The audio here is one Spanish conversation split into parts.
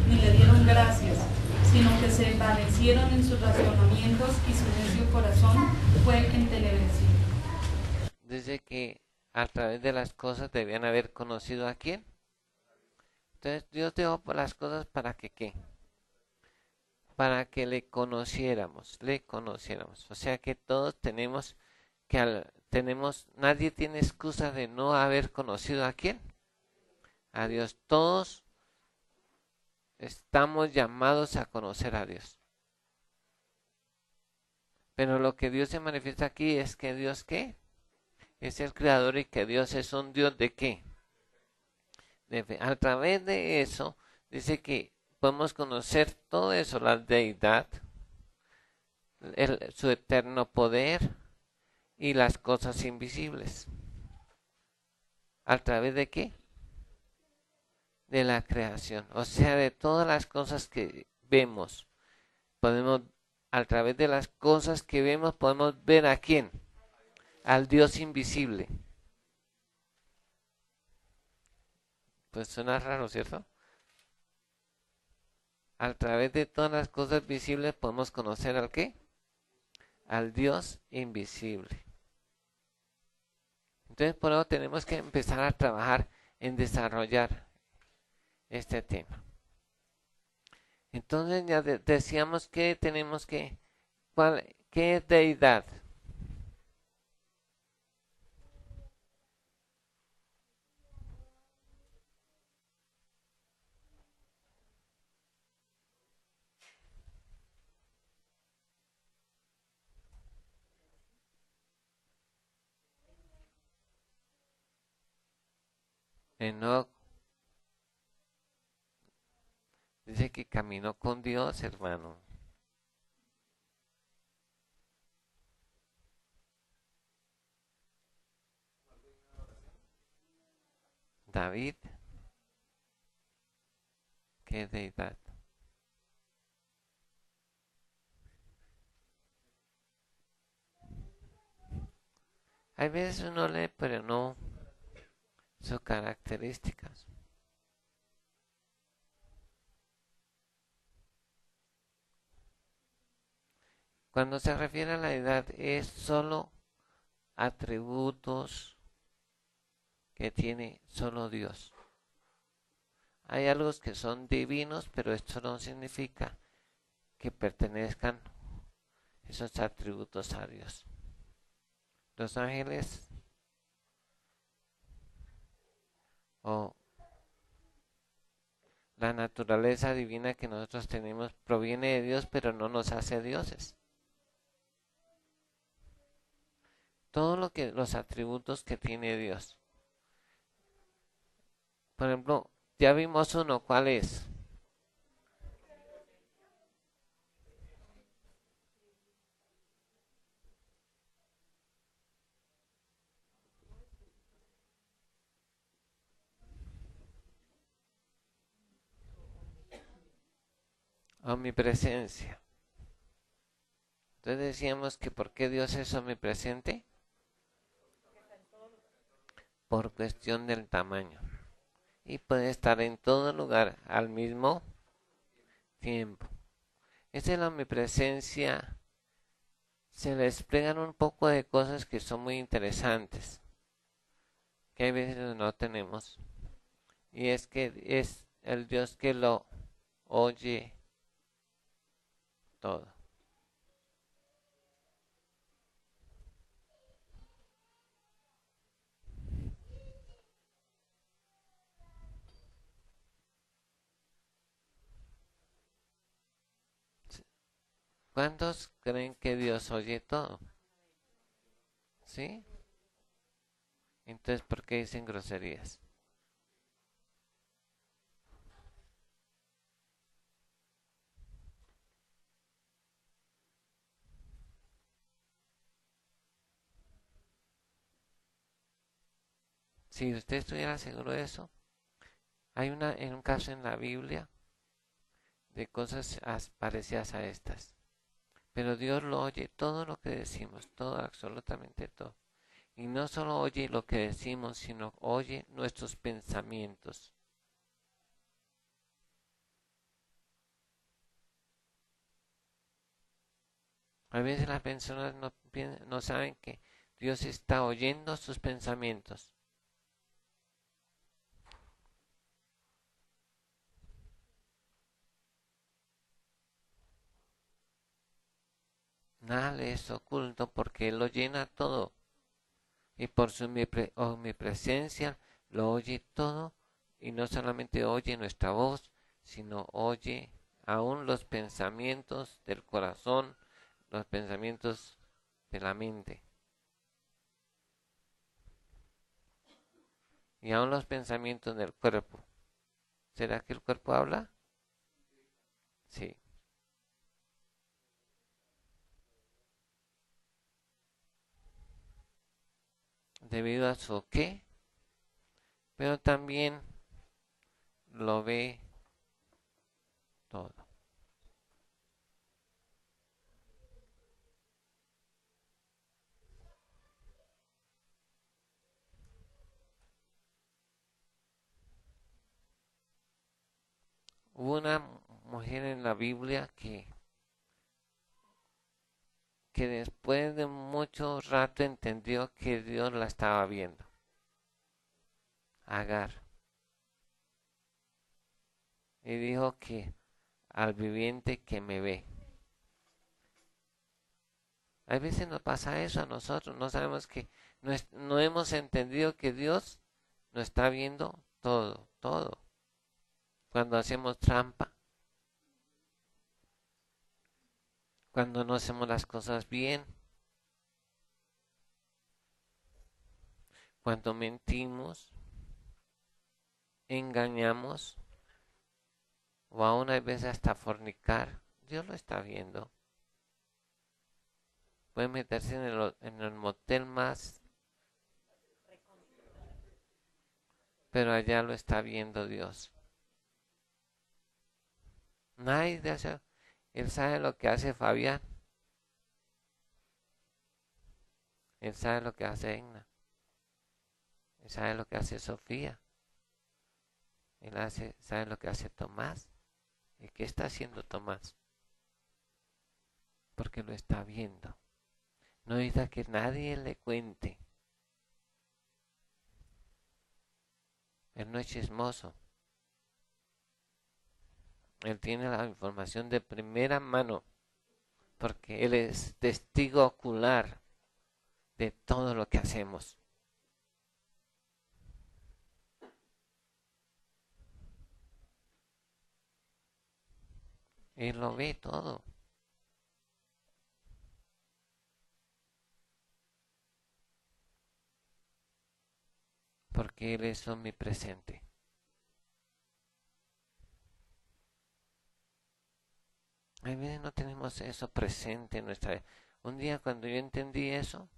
ni le dieron gracias, sino que se envanecieron en sus razonamientos y su necio corazón fue entenebrecido. Dice que a través de las cosas debían haber conocido a quién. Entonces Dios dejó las cosas para que qué, para que le conociéramos, le conociéramos. O sea que todos tenemos nadie tiene excusa de no haber conocido a quién, a Dios. Todos estamos llamados a conocer a Dios. Pero lo que Dios se manifiesta aquí es que Dios qué, es el creador y que Dios es un Dios de qué. De fe. A través de eso dice que podemos conocer todo eso, la deidad, su eterno poder y las cosas invisibles. ¿A través de qué? De la creación. O sea, de todas las cosas que vemos. Podemos, a través de las cosas que vemos, podemos ver a quién. Al Dios invisible. Pues suena raro, ¿cierto? A través de todas las cosas visibles podemos conocer al qué? Al Dios invisible. Entonces por eso tenemos que empezar a trabajar en desarrollar este tema. Entonces ya decíamos que tenemos que, ¿qué es deidad? Enoch dice que caminó con Dios, hermano. David, ¿qué es deidad? Hay veces uno lee, pero no sus características. Cuando se refiere a la deidad es solo atributos que tiene solo Dios. Hay algo que son divinos, pero esto no significa que pertenezcan esos atributos a Dios. Los ángeles o la naturaleza divina que nosotros tenemos proviene de Dios, pero no nos hace dioses. Todo lo que los atributos que tiene Dios. Por ejemplo, ya vimos uno, ¿cuál es? Omnipresencia. Entonces decíamos que ¿por qué Dios es omnipresente? Por cuestión del tamaño. Y puede estar en todo lugar al mismo tiempo. Esa es la omnipresencia. Se le desplegan un poco de cosas que son muy interesantes, que hay veces no tenemos. Y es que es el Dios que lo oye todo. ¿Cuántos creen que Dios oye todo? ¿Sí? Entonces, ¿por qué dicen groserías? Si usted estuviera seguro de eso, hay un caso en la Biblia de cosas parecidas a estas. Pero Dios lo oye todo lo que decimos, todo, absolutamente todo. Y no solo oye lo que decimos, sino oye nuestros pensamientos. A veces las personas no saben que Dios está oyendo sus pensamientos. Nada le es oculto porque Él lo llena todo. Y por su omnipresencia lo oye todo. Y no solamente oye nuestra voz, sino oye aún los pensamientos del corazón, los pensamientos de la mente. Y aún los pensamientos del cuerpo. ¿Será que el cuerpo habla? Sí. Debido a su qué, pero también lo ve todo. Hubo una mujer en la Biblia que después de mucho rato entendió que Dios la estaba viendo. Agar. Y dijo que al viviente que me ve. A veces nos pasa eso a nosotros, no sabemos que no hemos entendido que Dios nos está viendo todo, todo. Cuando hacemos trampa, cuando no hacemos las cosas bien, cuando mentimos, engañamos, o aún a veces hasta fornicar, Dios lo está viendo. Puede meterse en el motel más, pero allá lo está viendo Dios. Nadie de eso. Él sabe lo que hace Fabián. Él sabe lo que hace Egna. Él sabe lo que hace Sofía. Sabe lo que hace Tomás. ¿Y qué está haciendo Tomás? Porque lo está viendo. No necesita que nadie le cuente. Él no es chismoso. Él tiene la información de primera mano. Porque Él es testigo ocular de todo lo que hacemos. Él lo ve todo. Porque Él es omnipresente. A veces no tenemos eso presente en nuestra vida. Un día cuando yo entendí eso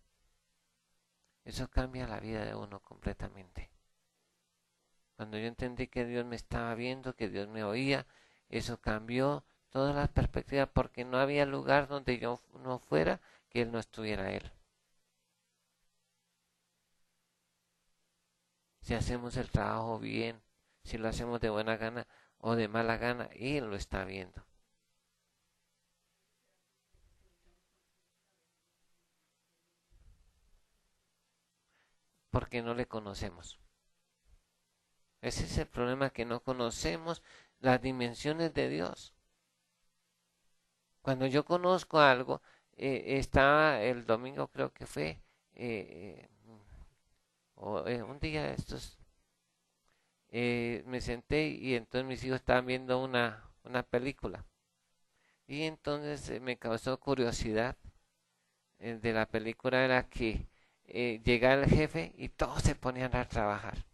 cambia la vida de uno completamente. Cuando yo entendí que Dios me estaba viendo, que Dios me oía, eso cambió todas las perspectivas porque no había lugar donde yo no fuera que Él no estuviera Él. Si hacemos el trabajo bien, si lo hacemos de buena gana o de mala gana, Él lo está viendo. Porque no le conocemos. Ese es el problema, que no conocemos las dimensiones de Dios. Cuando yo conozco algo, estaba el domingo, creo que fue, un día estos, me senté y entonces mis hijos estaban viendo una película. Y entonces me causó curiosidad. De la película era que llegaba el jefe y todos se ponían a trabajar.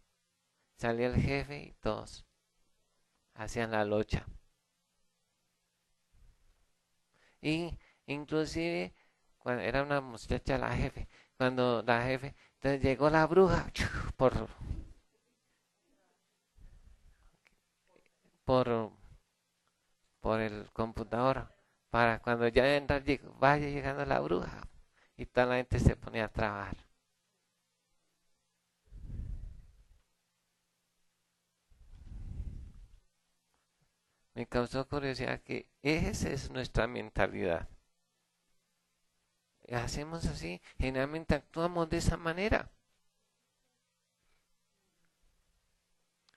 Salía el jefe y todos hacían la locha. Y inclusive cuando era una muchacha la jefe, cuando la jefe, entonces llegó la bruja por, por el computador para cuando ya vaya llegando la bruja y toda la gente se ponía a trabajar. Me causó curiosidad que esa es nuestra mentalidad. hacemos así, generalmente actuamos de esa manera.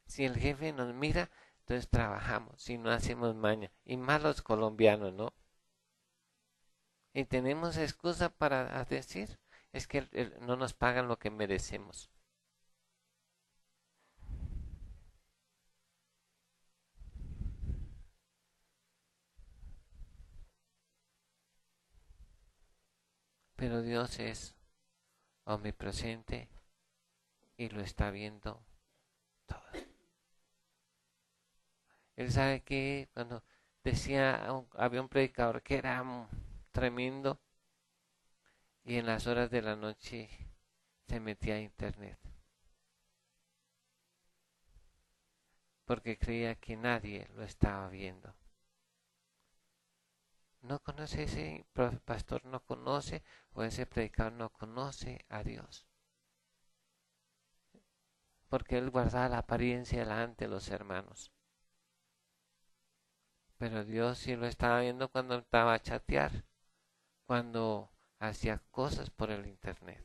Si el jefe nos mira, entonces trabajamos, si no hacemos maña. Y más los colombianos, ¿no? Y tenemos excusa para decir, es que no nos pagan lo que merecemos. Pero Dios es omnipresente y lo está viendo todo. Él sabe que cuando había un predicador que era tremendo y en las horas de la noche se metía a internet porque creía que nadie lo estaba viendo. No conoce ese pastor, no conoce, o ese predicador no conoce a Dios, porque él guardaba la apariencia delante de los hermanos. Pero Dios sí lo estaba viendo cuando estaba a chatear, cuando hacía cosas por el internet.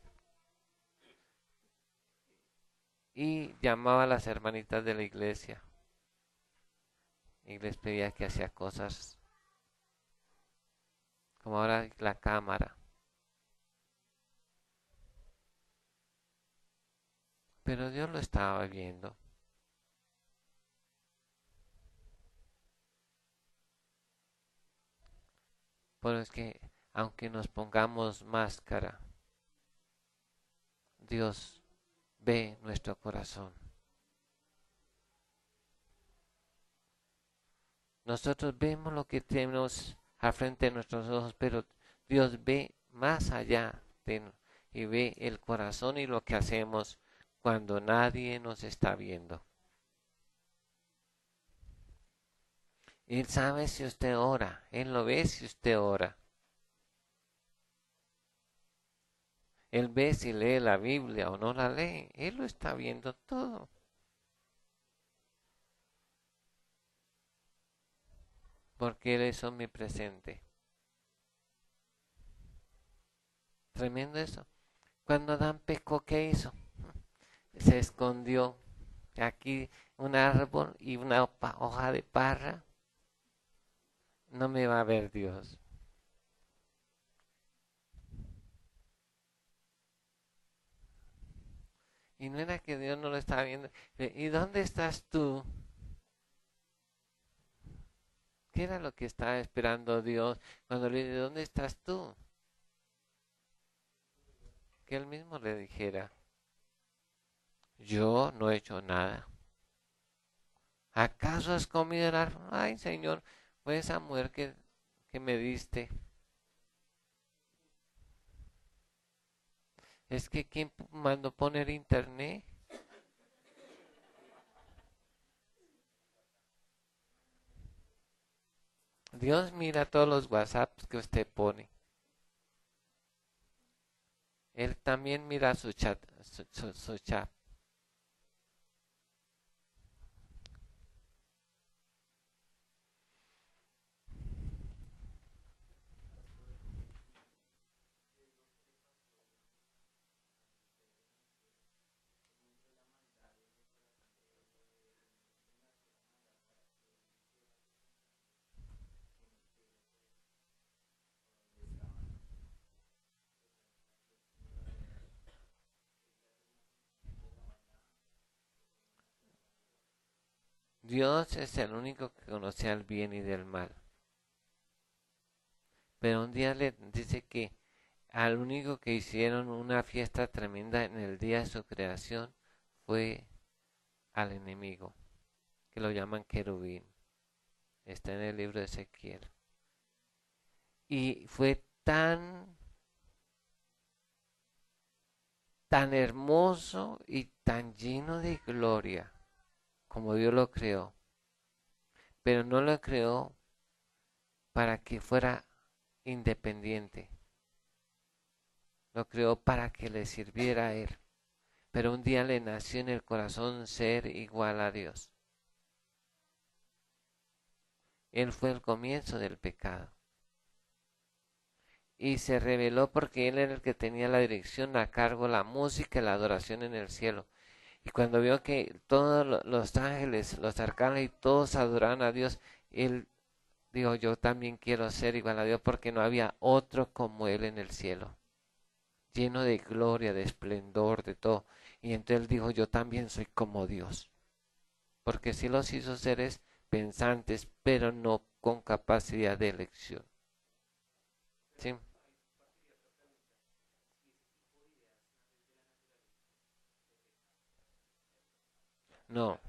Y llamaba a las hermanitas de la iglesia y les pedía que hacía cosas como ahora la cámara. Pero Dios lo estaba viendo. Por es que aunque nos pongamos máscara, Dios ve nuestro corazón. Nosotros vemos lo que tenemos al frente de nuestros ojos, pero Dios ve más allá y ve el corazón y lo que hacemos cuando nadie nos está viendo. Él sabe si usted ora, Él lo ve si usted ora. Él ve si lee la Biblia o no la lee, Él lo está viendo todo. Porque Él es omnipresente. Tremendo eso. Cuando Adán pecó, ¿qué hizo? Se escondió. Aquí un árbol y una hoja de parra. No me va a ver Dios. Y no era que Dios no lo estaba viendo. ¿Y dónde estás tú? ¿Qué era lo que estaba esperando Dios cuando le dice, ¿dónde estás tú? Que él mismo le dijera, yo no he hecho nada. ¿Acaso has comido el árbol? Ay, Señor, fue esa mujer que me diste. Es que ¿quién mandó poner internet? Dios mira todos los WhatsApps que usted pone. Él también mira su chat, su chat. Dios es el único que conocía el bien y del mal. Pero un día le dice que al único que hicieron una fiesta tremenda en el día de su creación fue al enemigo, que lo llaman querubín. Está en el libro de Ezequiel. Y fue tan hermoso y tan lleno de gloria como Dios lo creó. Pero no lo creó para que fuera independiente. Lo creó para que le sirviera a Él. Pero un día le nació en el corazón ser igual a Dios. Él fue el comienzo del pecado. y se reveló porque Él era el que tenía la dirección a cargo, la música y la adoración en el cielo. Y cuando vio que todos los ángeles, los arcángeles y todos adoraban a Dios, Él dijo, yo también quiero ser igual a Dios porque no había otro como Él en el cielo, lleno de gloria, de esplendor, de todo. Y entonces Él dijo, yo también soy como Dios, porque sí los hizo seres pensantes, pero no con capacidad de elección. ¿Sí? No,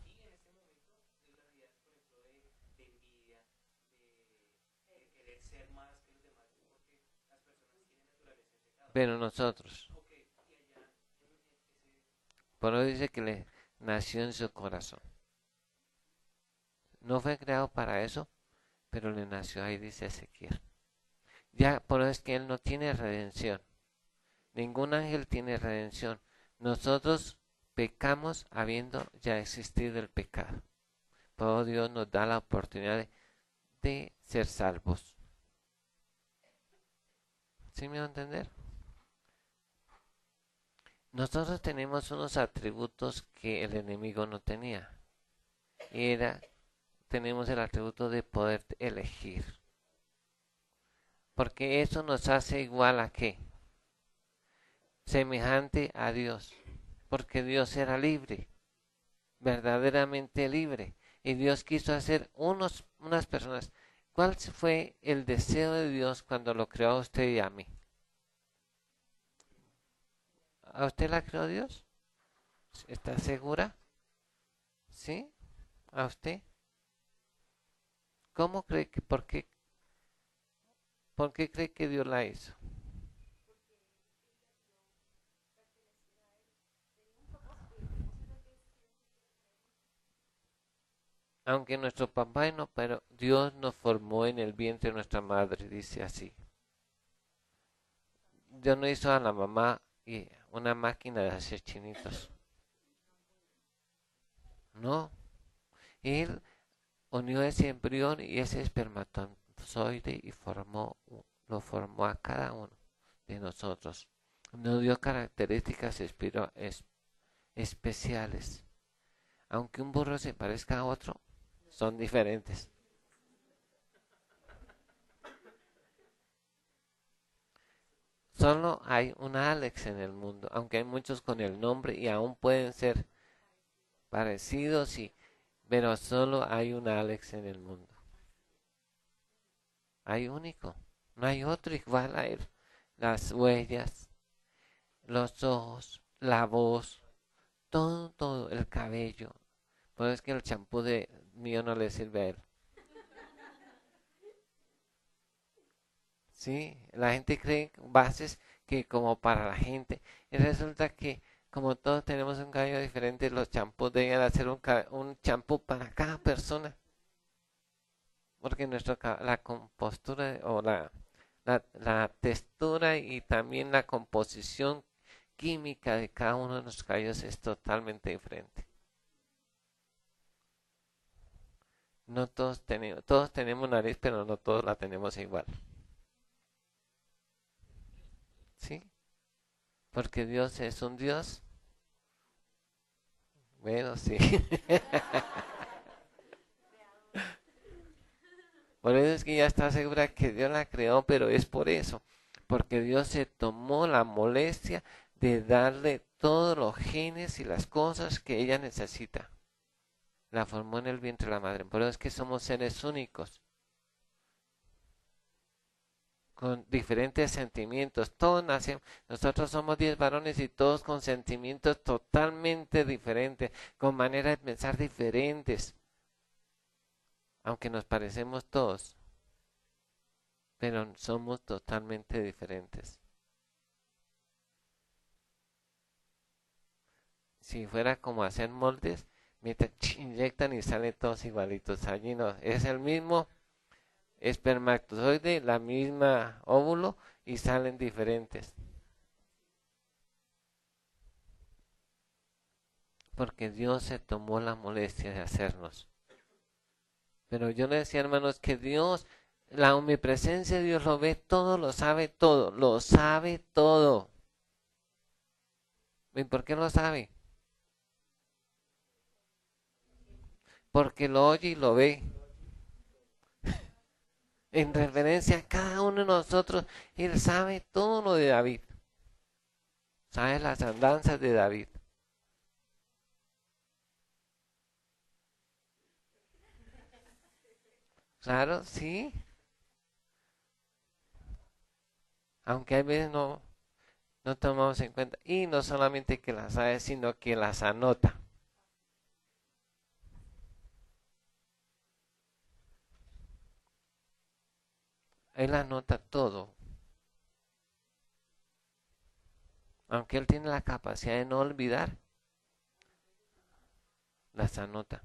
pero nosotros. Por eso dice que le nació en su corazón. No fue creado para eso, pero le nació ahí, dice Ezequiel. Ya, por eso es que él no tiene redención. Ningún ángel tiene redención. Nosotros pecamos habiendo ya existido el pecado. Por eso Dios nos da la oportunidad de ser salvos. ¿Sí me va a entender? Nosotros tenemos unos atributos que el enemigo no tenía. Tenemos el atributo de poder elegir. Porque eso nos hace igual a ¿qué? Semejante a Dios. Porque Dios era libre, verdaderamente libre. Y Dios quiso hacer unas personas. ¿Cuál fue el deseo de Dios cuando lo creó a usted y a mí? ¿A usted la creó Dios? ¿Está segura? ¿Sí? ¿A usted? ¿Cómo cree que, por qué cree que Dios la hizo? Aunque nuestro papá no, pero Dios nos formó en el vientre de nuestra madre, dice así. Dios no hizo a la mamá y una máquina de hacer chinitos. No, Él unió ese embrión y ese espermatozoide y lo formó a cada uno de nosotros. Nos dio características especiales. Aunque un burro se parezca a otro, son diferentes. Solo hay un Alex en el mundo, aunque hay muchos con el nombre y aún pueden ser parecidos, pero solo hay un Alex en el mundo. Hay único, no hay otro igual a él. Las huellas, los ojos, la voz, todo, el cabello. Por eso es que el champú de mío no le sirve a él. Sí, la gente cree bases que como para la gente. Y resulta que como todos tenemos un cabello diferente, los champús deben hacer un champú para cada persona. Porque la compostura o la textura y también la composición química de cada uno de los cabellos es totalmente diferente. No todos tenemos nariz, pero no todos la tenemos igual. ¿Sí? Porque Dios es un Dios. Bueno, sí. Por eso es que ya está segura que Dios la creó, pero es por eso. Porque Dios se tomó la molestia de darle todos los genes y las cosas que ella necesita. La formó en el vientre de la madre. Por eso es que somos seres únicos. Con diferentes sentimientos. Todos nacemos. Nosotros somos 10 varones y todos con sentimientos totalmente diferentes. Con maneras de pensar diferentes. Aunque nos parecemos todos, pero somos totalmente diferentes. Si fuera como hacer moldes, inyectan y salen todos igualitos. Allí no, es el mismo espermatozoide, la misma óvulo y salen diferentes. Porque Dios se tomó la molestia de hacernos. Pero yo le decía, hermanos, que Dios la omnipresencia de Dios lo ve todo, lo sabe todo, lo sabe todo. ¿Y por qué lo sabe? Porque lo oye y lo ve. En referencia a cada uno de nosotros, Él sabe todo lo de David. Sabe las andanzas de David. Claro, sí. Aunque a veces no tomamos en cuenta. Y no solamente que las sabe, sino que las anota. Él anota todo. Aunque Él tiene la capacidad de no olvidar, las anota.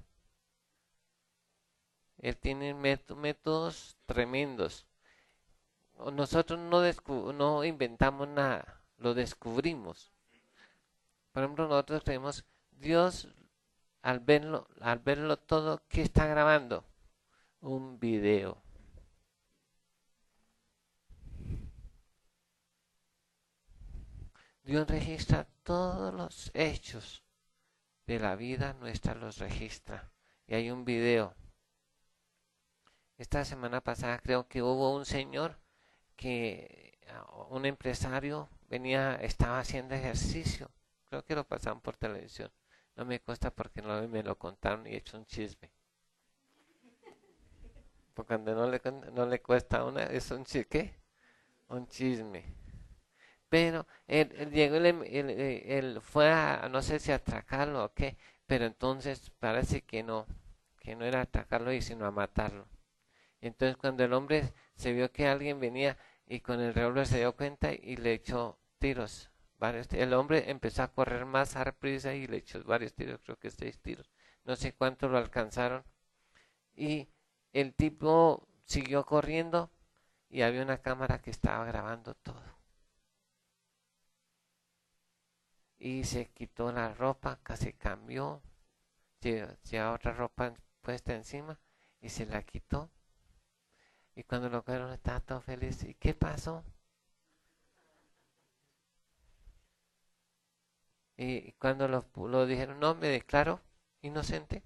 Él tiene métodos tremendos. Nosotros no inventamos nada, lo descubrimos. Por ejemplo, nosotros creemos, Dios al verlo todo, ¿qué está grabando? Un video. Dios registra todos los hechos de la vida nuestra, los registra. Y hay un video. Esta semana pasada creo que hubo un señor que, un empresario, estaba haciendo ejercicio. Creo que lo pasaron por televisión. No me cuesta porque no me lo contaron y he hecho un chisme. Porque cuando no le cuesta a una, es un chisme. ¿Qué? Un chisme. Pero él llegó, él fue a, no sé si a atracarlo o qué, pero entonces parece que no era atracarlo y sino a matarlo. Y entonces cuando el hombre se vio que alguien venía y con el revólver se dio cuenta y le echó tiros. El hombre empezó a correr más a prisa y le echó varios tiros, creo que 6 tiros. No sé cuánto lo alcanzaron. Y el tipo siguió corriendo y había una cámara que estaba grabando todo. Y se quitó la ropa, casi cambió, llevaba otra ropa puesta encima y se la quitó. Y cuando lo vieron estaba todo feliz. ¿Y qué pasó? Y cuando lo dijeron, no, me declaro inocente.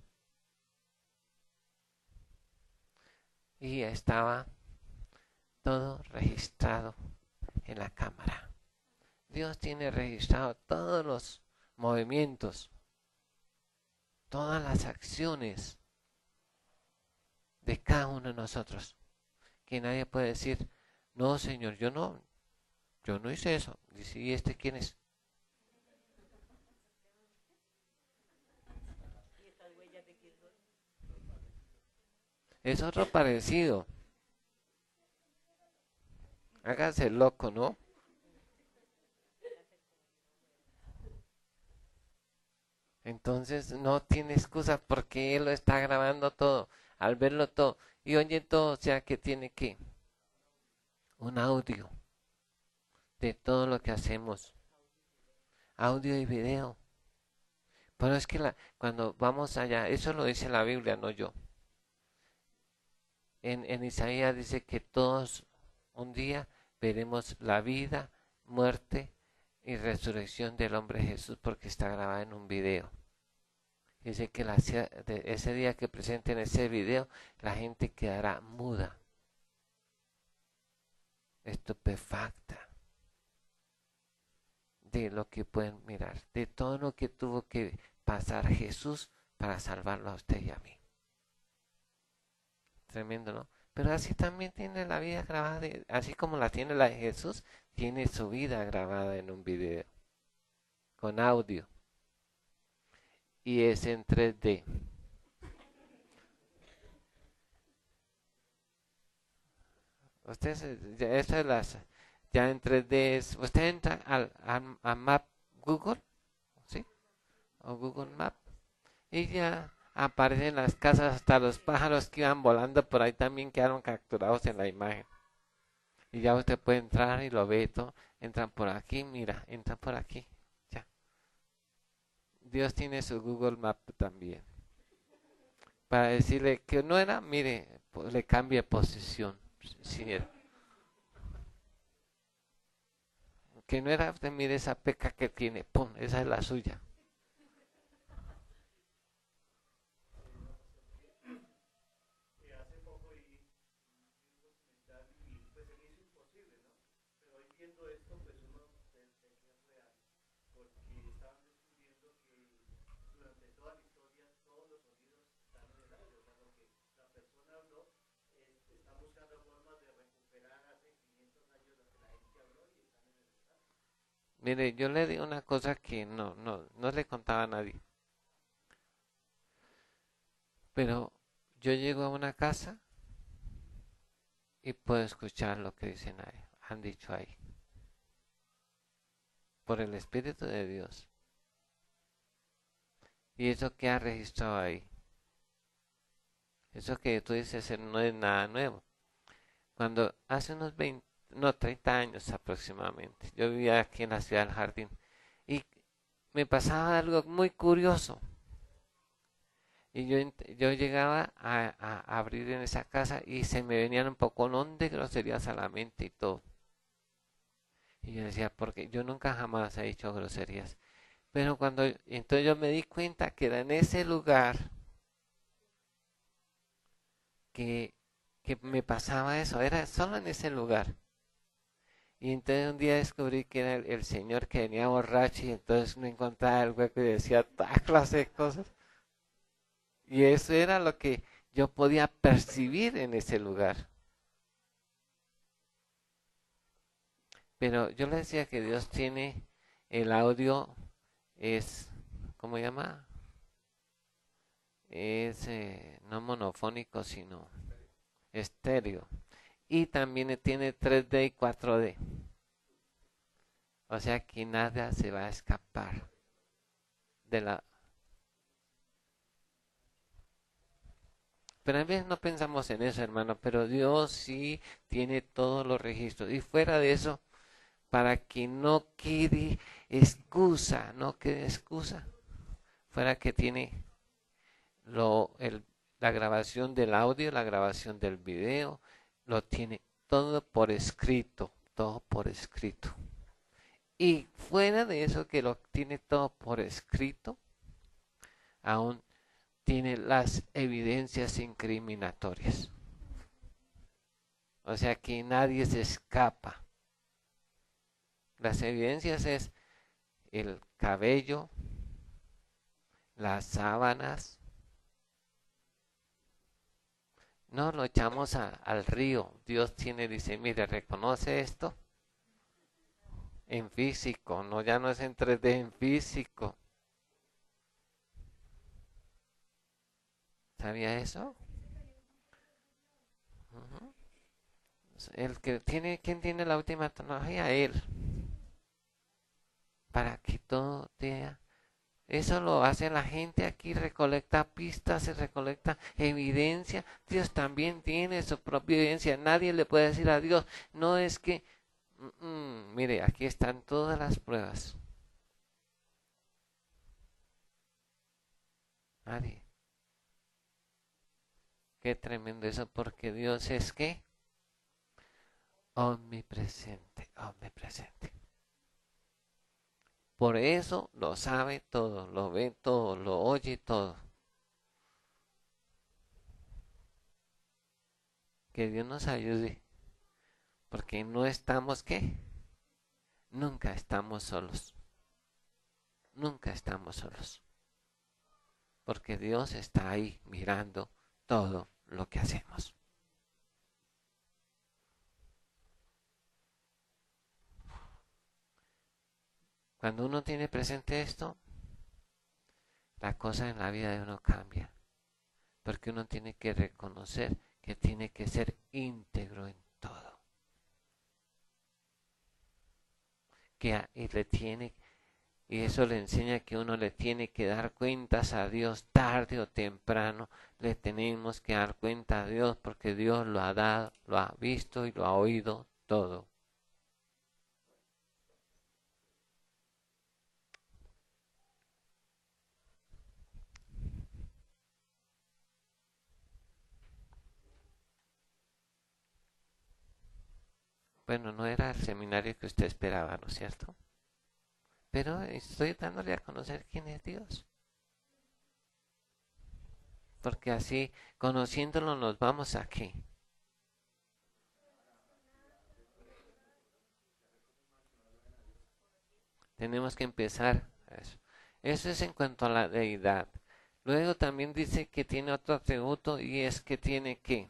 Y estaba todo registrado en la cámara. Dios tiene registrado todos los movimientos, todas las acciones de cada uno de nosotros. Que nadie puede decir, no, Señor, yo no hice eso. Dice, ¿y este quién es? Es otro parecido. Hágase loco, ¿no? Entonces no tiene excusa porque Él lo está grabando todo, al verlo todo y oye todo, o sea que tiene que un audio de todo lo que hacemos, audio y video. Pero es que cuando vamos allá, eso lo dice la Biblia, no yo. En Isaías dice que todos un día veremos la vida, muerte y resurrección del hombre Jesús porque está grabada en un video. Dice que ese día que presenten ese video, la gente quedará muda, estupefacta de lo que pueden mirar, de todo lo que tuvo que pasar Jesús para salvarlo a usted y a mí. Tremendo, ¿no? Pero así también tiene la vida grabada, así como la tiene la de Jesús, tiene su vida grabada en un video, con audio. Y es en 3D. Ya en 3D usted entra a Map Google, ¿sí? O Google Map, y ya aparecen las casas, hasta los pájaros que iban volando por ahí también quedaron capturados en la imagen. Y ya usted puede entrar y lo ve todo. Entran por aquí, mira, entran por aquí. Ya. Dios tiene su Google Map también. Para decirle que no era, mire, le cambia posición. Sí, que no era usted, mire esa peca que tiene, pum, esa es la suya. Mire, yo le digo una cosa que no le contaba a nadie. Pero yo llego a una casa y puedo escuchar lo que dicen ahí, han dicho ahí, por el Espíritu de Dios. Y eso que ha registrado ahí, eso que tú dices no es nada nuevo. Cuando hace unos 20, no, 30 años aproximadamente, yo vivía aquí en la ciudad del Jardín y me pasaba algo muy curioso. Y yo llegaba a abrir en esa casa y se me venían un poco de groserías a la mente y todo. Y yo decía, porque yo nunca jamás he dicho groserías. Pero entonces yo me di cuenta que era en ese lugar que, que me pasaba eso, era solo en ese lugar. Y entonces un día descubrí que era el señor que venía borracho y entonces me encontraba el hueco y decía toda clase de cosas. Y eso era lo que yo podía percibir en ese lugar. Pero yo le decía que Dios tiene el audio, es, ¿cómo se llama? Es no monofónico, sino estéreo. Y también tiene 3D y 4D. O sea que nada se va a escapar de la... Pero a veces no pensamos en eso, hermano, pero Dios sí tiene todos los registros. Y fuera de eso, para que no quede excusa, no quede excusa. Fuera que tiene la grabación del audio, la grabación del video, lo tiene todo por escrito, todo por escrito. Y fuera de eso que lo tiene todo por escrito, aún tiene las evidencias incriminatorias. O sea que nadie se escapa. Las evidencias es el cabello, las sábanas. No lo echamos al río. Dios dice, mire, reconoce esto en físico, no, ya no es en 3D, en físico. ¿Sabía eso? Uh-huh. ¿Quién tiene la última tecnología? Él. Para que todo sea. Eso lo hace la gente aquí, recolecta pistas, se recolecta evidencia. Dios también tiene su propia evidencia. Nadie le puede decir a Dios, no es que, mire, aquí están todas las pruebas. Nadie. Qué tremendo eso, porque Dios es que omnipresente, omnipresente. Por eso lo sabe todo, lo ve todo, lo oye todo. Que Dios nos ayude, porque no estamos, ¿qué? Nunca estamos solos. Nunca estamos solos. Porque Dios está ahí mirando todo lo que hacemos. Cuando uno tiene presente esto, la cosa en la vida de uno cambia. Porque uno tiene que reconocer que tiene que ser íntegro en todo. Y eso le enseña que uno le tiene que dar cuentas a Dios tarde o temprano. Le tenemos que dar cuenta a Dios porque Dios lo ha dado, lo ha visto y lo ha oído todo. Bueno, no era el seminario que usted esperaba, ¿no es cierto? Pero estoy dándole a conocer quién es Dios. Porque así, conociéndolo, nos vamos aquí. Tenemos que empezar eso. Eso es en cuanto a la deidad. Luego también dice que tiene otro atributo y es que tiene que.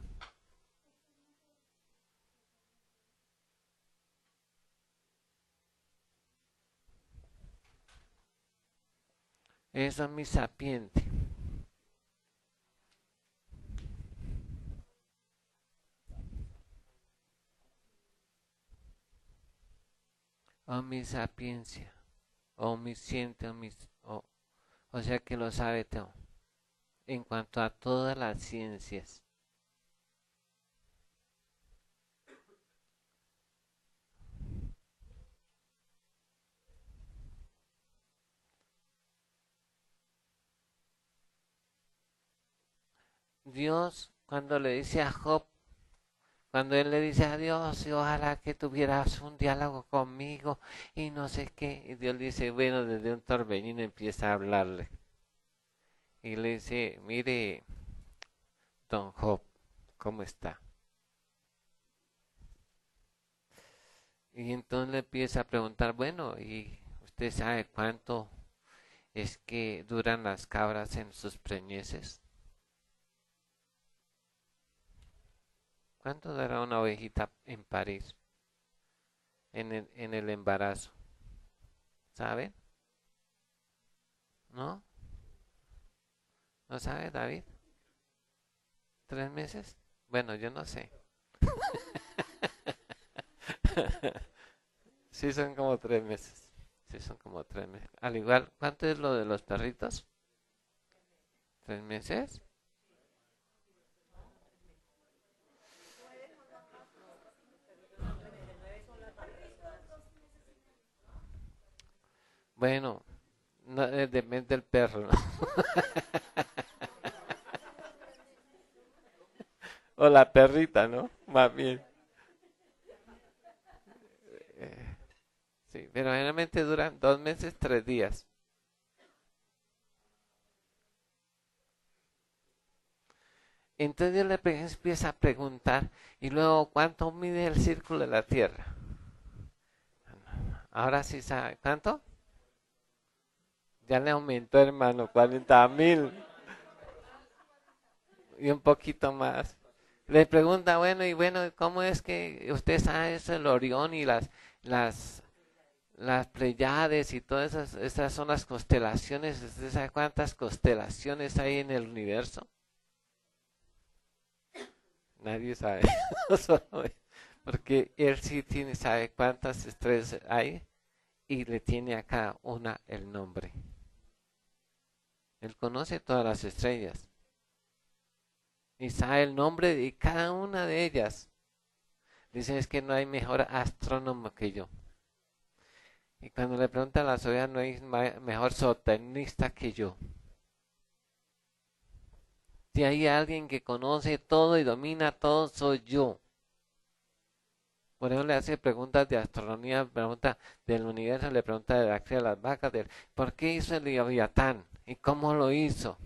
Es omnisapiente. Omnisapiencia. Omnisciente, o sea que lo sabe todo. En cuanto a todas las ciencias. Dios, cuando le dice a Job, cuando él le dice a Dios, y ojalá que tuvieras un diálogo conmigo y no sé qué, y Dios le dice, bueno, desde un torbellino empieza a hablarle. Y le dice, mire, don Job, ¿cómo está? Y entonces le empieza a preguntar, bueno, ¿y usted sabe cuánto es que duran las cabras en sus preñeces? ¿Cuánto dura una ovejita en París, en el embarazo? ¿Sabe? ¿No? ¿No sabe, David? ¿3 meses? Bueno, yo no sé. Sí, son como 3 meses. Sí, son como 3 meses. Al igual, ¿cuánto es lo de los perritos? ¿3 meses? Bueno, no, depende del perro, ¿no? O la perrita, ¿no? Más bien. Eh, sí, pero generalmente duran 2 meses, 3 días. Entonces Dios le empieza a preguntar, y luego, ¿cuánto mide el círculo de la Tierra? Ahora sí sabe, ¿cuánto? Ya le aumentó, hermano, 40,000 y un poquito más. Le pregunta, bueno, y bueno, ¿cómo es que usted sabe eso, el Orión y las Pleiades y todas esas son las constelaciones? ¿Usted sabe cuántas constelaciones hay en el universo? Nadie sabe. Porque él sí sabe cuántas estrellas hay y le tiene a cada una el nombre. Él conoce todas las estrellas y sabe el nombre de cada una de ellas. Dicen es que no hay mejor astrónomo que yo. Y cuando le preguntan a la sociedad, no hay mejor sotenista que yo. Si hay alguien que conoce todo y domina todo, soy yo. Por eso le hace preguntas de astronomía, pregunta del universo, le pregunta de la cría de las vacas, ¿por qué hizo el Leviatán? ¿Y cómo lo hizo?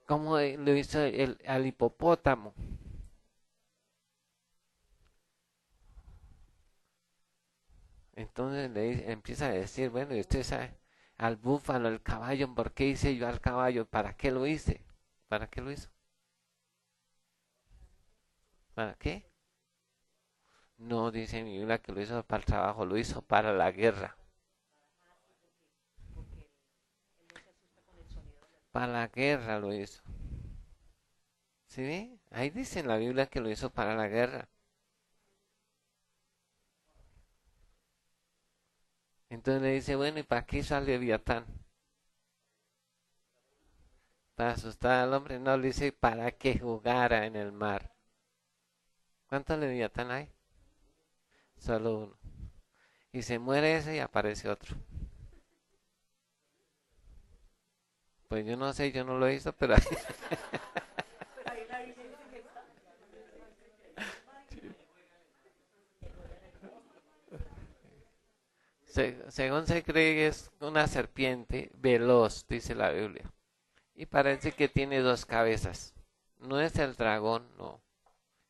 ¿Cómo lo hizo al hipopótamo? Entonces empieza a decir, bueno, y usted sabe, al búfalo, al caballo, ¿por qué hice yo al caballo? ¿Para qué lo hice? ¿Para qué lo hizo? ¿Para qué? No dice mi Biblia que lo hizo para el trabajo, lo hizo para la guerra. Para la guerra lo hizo. ¿Sí ve? Ahí dice en la Biblia que lo hizo para la guerra. Entonces le dice, bueno, ¿y para qué hizo al Leviatán? Para asustar al hombre, no, le dice para que jugara en el mar. ¿Cuántos Leviatán hay? Solo uno. Y se muere ese y aparece otro. Pues yo no sé, yo no lo hizo, pero Según se cree que es una serpiente veloz, dice la Biblia. Y parece que tiene dos cabezas. No es el dragón, no.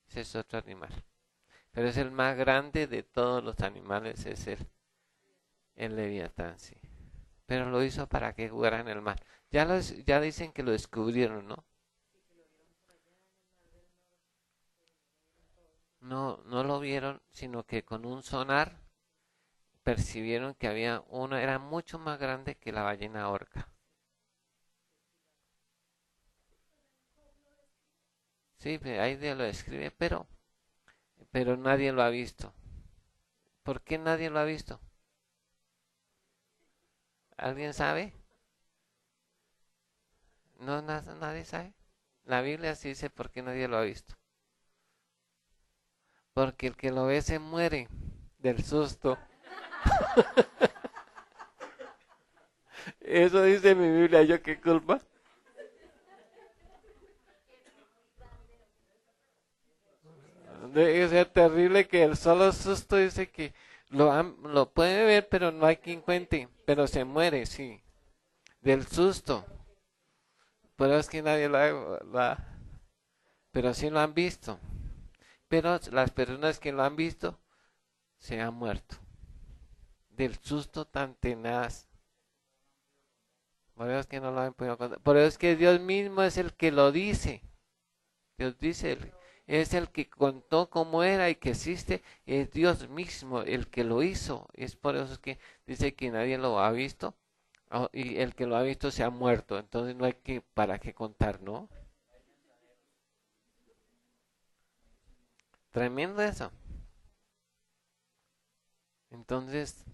Ese es otro animal. Pero es el más grande de todos los animales, es el Leviatán, sí. Pero lo hizo para que jugara en el mar. Ya dicen que lo descubrieron, ¿no? No, no lo vieron, sino que con un sonar percibieron que había uno, era mucho más grande que la ballena orca. Sí, ahí lo describe, pero nadie lo ha visto. ¿Por qué nadie lo ha visto? ¿Alguien sabe? No, nadie sabe. La Biblia sí dice por qué nadie lo ha visto. Porque el que lo ve se muere del susto. Eso dice mi Biblia, ¿yo qué culpa? Debe ser terrible que el solo susto dice que lo puede ver, pero no hay quien cuente. Pero se muere, sí, del susto. Pero es que nadie pero sí lo han visto. Pero las personas que lo han visto se han muerto del susto tan tenaz. Por eso es que no lo han podido contar. Por eso es que Dios mismo es el que lo dice. Dios dice, es el que contó cómo era y que existe. Es Dios mismo el que lo hizo. Es por eso es que dice que nadie lo ha visto. Y el que lo ha visto se ha muerto. Entonces no hay que para qué contar, ¿no? Tremendo eso. Entonces,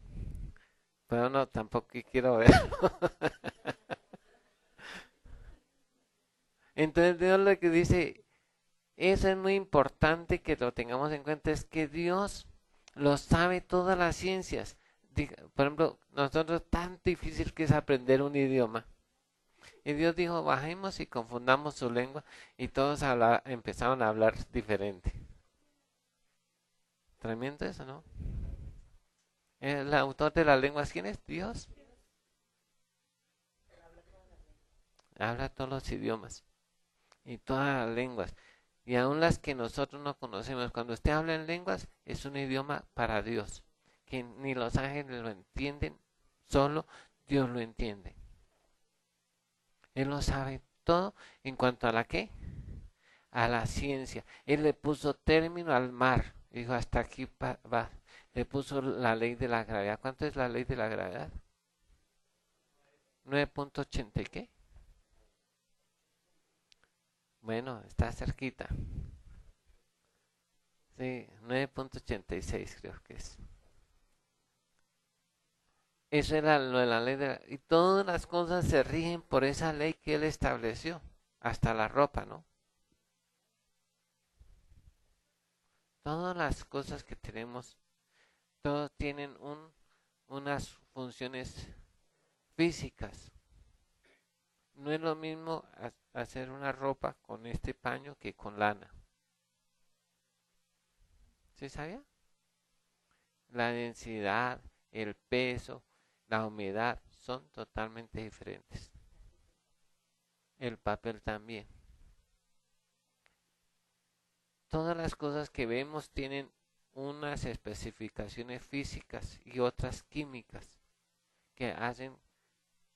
pero no, tampoco quiero ver. Entonces Dios lo que dice, eso es muy importante que lo tengamos en cuenta, es que Dios lo sabe todas las ciencias. Por ejemplo, nosotros tan difícil que es aprender un idioma. Y Dios dijo, bajemos y confundamos su lengua y todos empezaron a hablar diferente. Tremendo eso, ¿no? El autor de las lenguas, ¿quién es? Dios. Habla todos los idiomas y todas las lenguas. Y aun las que nosotros no conocemos. Cuando usted habla en lenguas, es un idioma para Dios. Que ni los ángeles lo entienden, solo Dios lo entiende. Él lo sabe todo en cuanto a la qué, a la ciencia. Él le puso término al mar. Dijo, hasta aquí va. Le puso la ley de la gravedad. ¿Cuánto es la ley de la gravedad? 9.80 y qué. Bueno, está cerquita. Sí, 9.86 creo que es. Eso era lo de la ley y todas las cosas se rigen por esa ley que él estableció. Hasta la ropa, ¿no? Todas las cosas que tenemos, todos tienen unas funciones físicas. No es lo mismo hacer una ropa con este paño que con lana. ¿Sí sabía? La densidad, el peso, la humedad son totalmente diferentes. El papel también. Todas las cosas que vemos tienen unas especificaciones físicas y otras químicas que hacen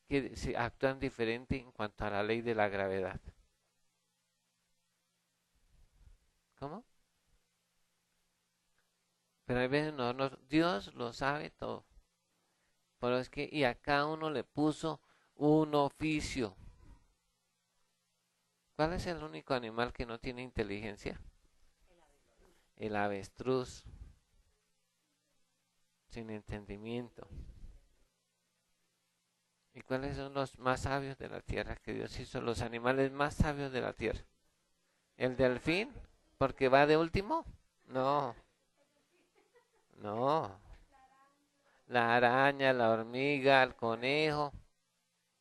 que se actúan diferente en cuanto a la ley de la gravedad. ¿Cómo? Pero a veces Dios lo sabe todo. Pero es que, y a cada uno le puso un oficio. ¿Cuál es el único animal que no tiene inteligencia? El avestruz, sin entendimiento. ¿Y cuáles son los más sabios de la tierra que Dios hizo? Los animales más sabios de la tierra. ¿El delfín? ¿Porque va de último? No, no. La araña, la hormiga, el conejo.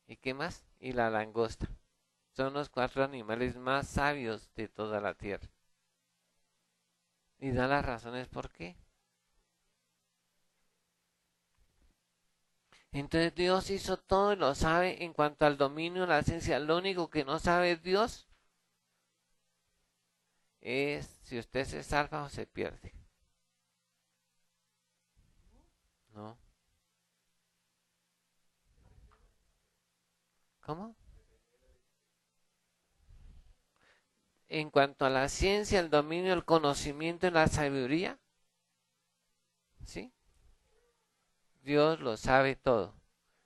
¿Y qué más? Y la langosta. Son los 4 animales más sabios de toda la tierra. Y da las razones por qué. Entonces Dios hizo todo y lo sabe en cuanto al dominio, la ciencia. Lo único que no sabe Dios es si usted se salva o se pierde. ¿No? ¿Cómo? En cuanto a la ciencia, el dominio, el conocimiento y la sabiduría, ¿sí? Dios lo sabe todo.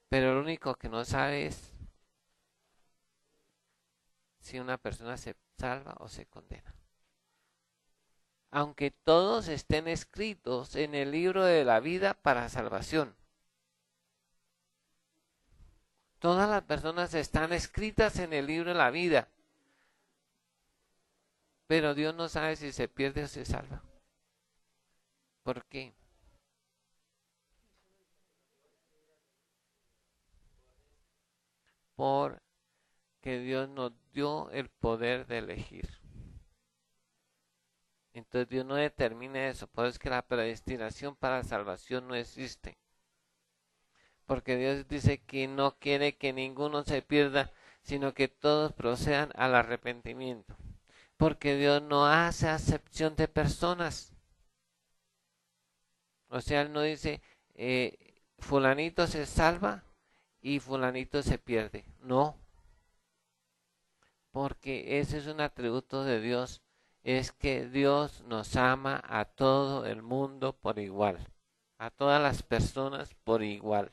Pero lo único que no sabe es si una persona se salva o se condena. Aunque todos estén escritos en el libro de la vida para salvación. Todas las personas están escritas en el libro de la vida. Pero Dios no sabe si se pierde o se salva. ¿Por qué? Porque Dios nos dio el poder de elegir. Entonces Dios no determina eso. Por eso es que la predestinación para la salvación no existe. Porque Dios dice que no quiere que ninguno se pierda, sino que todos procedan al arrepentimiento. Porque Dios no hace acepción de personas. O sea, Él no dice, fulanito se salva y fulanito se pierde. No. Porque ese es un atributo de Dios. Es que Dios nos ama a todo el mundo por igual. A todas las personas por igual.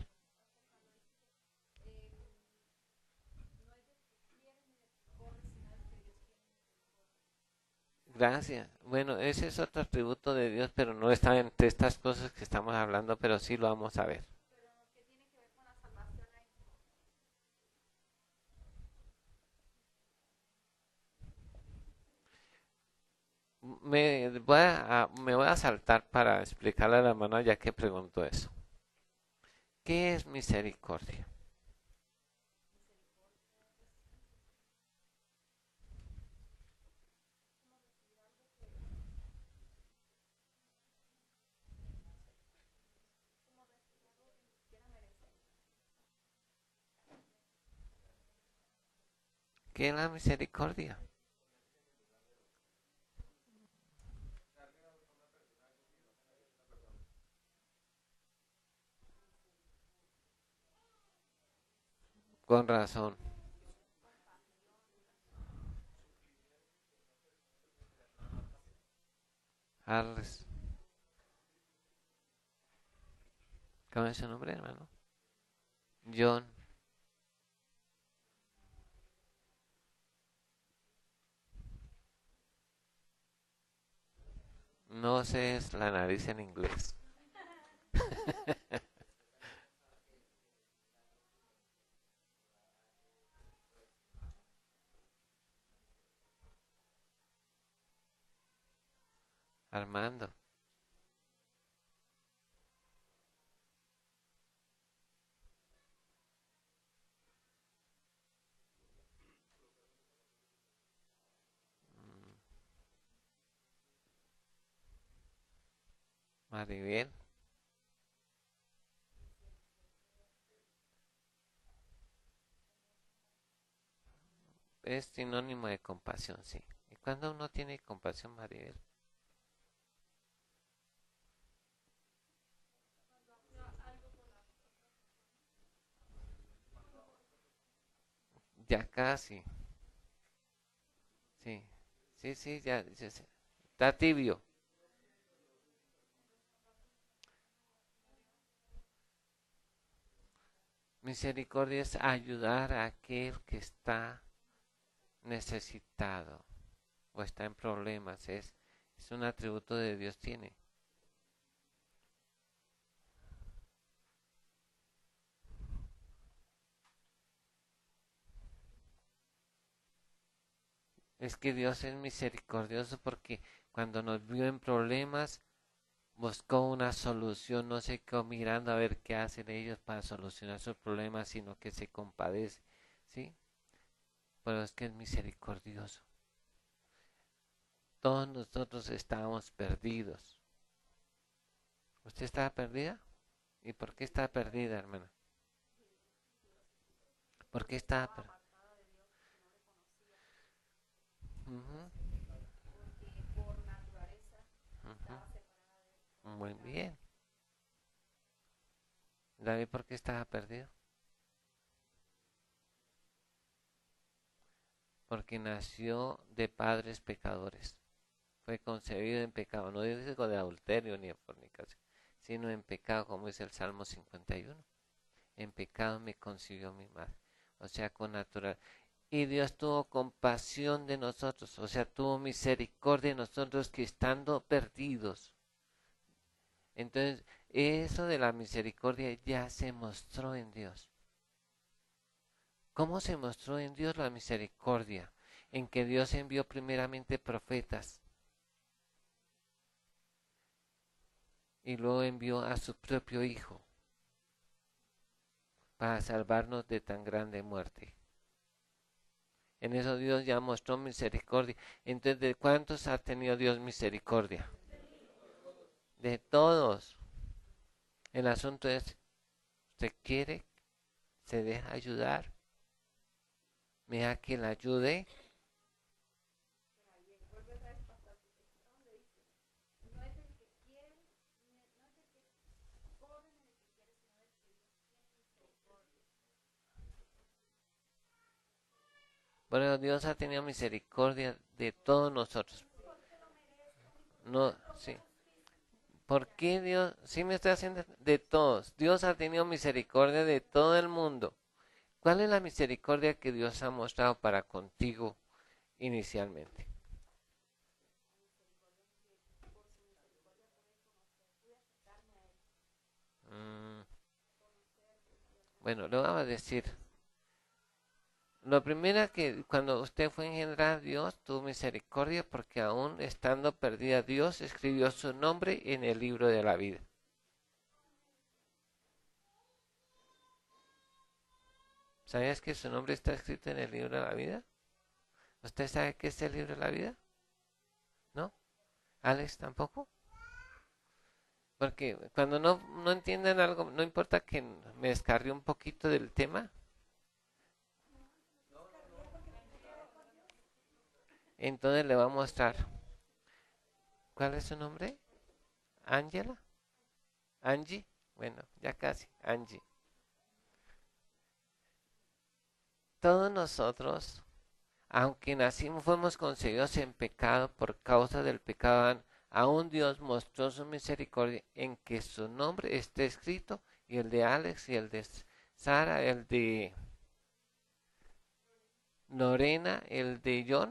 Gracias. Bueno, ese es otro atributo de Dios, pero no está entre estas cosas que estamos hablando, pero sí lo vamos a ver. Me voy a saltar para explicarle a la hermana ya que preguntó eso. ¿Qué es misericordia? ¿Qué es la misericordia? Con razón. Arles. ¿Cómo es su nombre, hermano? John. No sé, es la nariz en inglés. Armando. Maribel. Es sinónimo de compasión, sí. ¿Y cuando uno tiene compasión, Maribel? Ya casi. Sí. Sí, sí, ya. Está tibio. Misericordia es ayudar a aquel que está necesitado o está en problemas. Es un atributo de Dios tiene. Es que Dios es misericordioso porque cuando nos vio en problemas buscó una solución, no se quedó mirando a ver qué hacen ellos para solucionar sus problemas, sino que se compadece, ¿sí? Pero es que es misericordioso. Todos nosotros estábamos perdidos. ¿Usted estaba perdida? ¿Y por qué está perdida, hermana? ¿Por qué estaba Ujú, ujú. Muy bien. David, ¿por qué estaba perdido? Porque nació de padres pecadores. Fue concebido en pecado. No dice de adulterio ni de fornicación, sino en pecado, como dice el Salmo 51. En pecado me concibió mi madre. O sea, con natural. Y Dios tuvo compasión de nosotros, o sea, tuvo misericordia de nosotros que estando perdidos. Entonces, eso de la misericordia ya se mostró en Dios. ¿Cómo se mostró en Dios la misericordia? En que Dios envió primeramente profetas y luego envió a su propio Hijo para salvarnos de tan grande muerte. En eso Dios ya mostró misericordia. Entonces, ¿de cuántos ha tenido Dios misericordia? De todos. El asunto es, ¿usted quiere? ¿Se deja ayudar? ¿Me deja que la ayude? Bueno, Dios ha tenido misericordia de todos nosotros. No, sí. ¿Por qué Dios? Sí me está haciendo de todos. Dios ha tenido misericordia de todo el mundo. ¿Cuál es la misericordia que Dios ha mostrado para contigo inicialmente? Mm, bueno, le voy a decir. Lo primero que cuando usted fue engendrado, Dios tuvo misericordia porque aún estando perdida, Dios escribió su nombre en el libro de la vida. ¿Sabías que su nombre está escrito en el libro de la vida? ¿Usted sabe qué es el libro de la vida? ¿No? ¿Alex tampoco? Porque cuando no entienden algo, no importa que me descargue un poquito del tema. Entonces le va a mostrar. ¿Cuál es su nombre? ¿Ángela? ¿Angie? Bueno, ya casi, Angie. Todos nosotros, aunque nacimos, fuimos concebidos en pecado por causa del pecado, aún Dios mostró su misericordia en que su nombre esté escrito, y el de Alex, y el de Sara, el de Lorena, el de John,